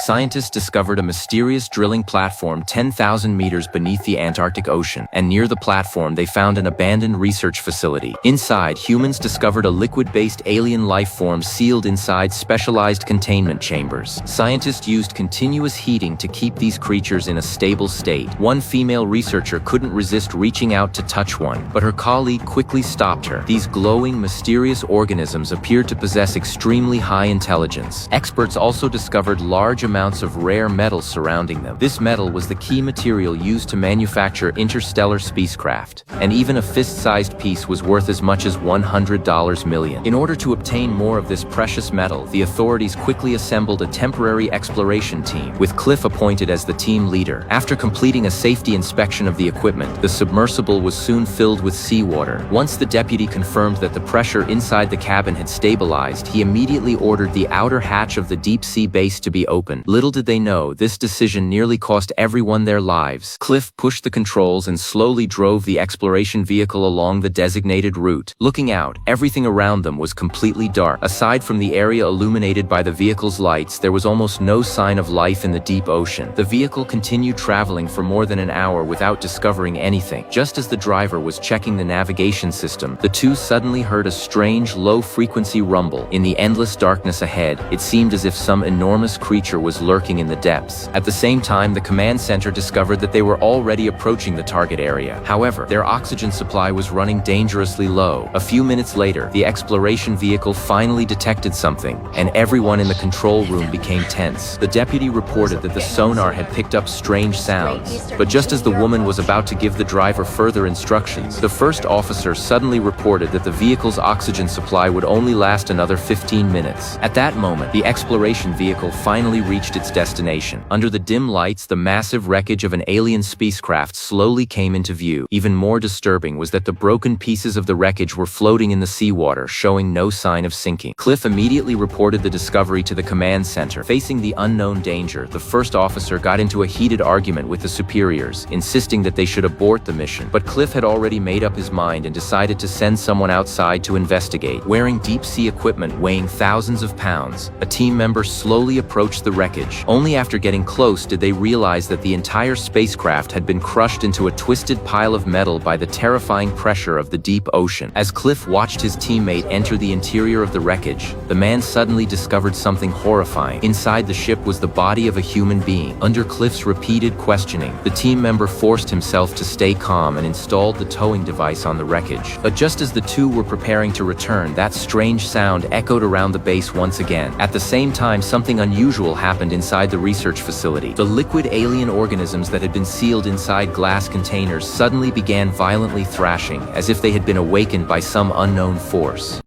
Scientists discovered a mysterious drilling platform 10,000 meters beneath the Antarctic Ocean, and near the platform they found an abandoned research facility. Inside, humans discovered a liquid-based alien life form sealed inside specialized containment chambers. Scientists used continuous heating to keep these creatures in a stable state. One female researcher couldn't resist reaching out to touch one, but her colleague quickly stopped her. These glowing, mysterious organisms appeared to possess extremely high intelligence. Experts also discovered large amounts of rare metal surrounding them. This metal was the key material used to manufacture interstellar spacecraft, and even a fist-sized piece was worth as much as $100 million. In order to obtain more of this precious metal, the authorities quickly assembled a temporary exploration team, with Cliff appointed as the team leader. After completing a safety inspection of the equipment, the submersible was soon filled with seawater. Once the deputy confirmed that the pressure inside the cabin had stabilized, he immediately ordered the outer hatch of the deep-sea base to be opened. Little did they know, this decision nearly cost everyone their lives. Cliff pushed the controls and slowly drove the exploration vehicle along the designated route. Looking out, everything around them was completely dark. Aside from the area illuminated by the vehicle's lights, there was almost no sign of life in the deep ocean. The vehicle continued traveling for more than an hour without discovering anything. Just as the driver was checking the navigation system, the two suddenly heard a strange, low-frequency rumble. In the endless darkness ahead, it seemed as if some enormous creature was lurking in the depths. At the same time, the command center discovered that they were already approaching the target area. However, their oxygen supply was running dangerously low. A few minutes later, the exploration vehicle finally detected something, and everyone in the control room became tense. The deputy reported that the sonar had picked up strange sounds, but just as the woman was about to give the driver further instructions, the first officer suddenly reported that the vehicle's oxygen supply would only last another 15 minutes. At that moment, the exploration vehicle finally reached its destination. Under the dim lights, the massive wreckage of an alien spacecraft slowly came into view. Even more disturbing was that the broken pieces of the wreckage were floating in the seawater, showing no sign of sinking. Cliff immediately reported the discovery to the command center. Facing the unknown danger, the first officer got into a heated argument with the superiors, insisting that they should abort the mission. But Cliff had already made up his mind and decided to send someone outside to investigate. Wearing deep-sea equipment weighing thousands of pounds, a team member slowly approached the wreckage. Only after getting close did they realize that the entire spacecraft had been crushed into a twisted pile of metal by the terrifying pressure of the deep ocean. As Cliff watched his teammate enter the interior of the wreckage, the man suddenly discovered something horrifying. Inside the ship was the body of a human being. Under Cliff's repeated questioning, the team member forced himself to stay calm and installed the towing device on the wreckage. But just as the two were preparing to return, that strange sound echoed around the base once again. At the same time, something unusual happened inside the research facility. The liquid alien organisms that had been sealed inside glass containers suddenly began violently thrashing, as if they had been awakened by some unknown force.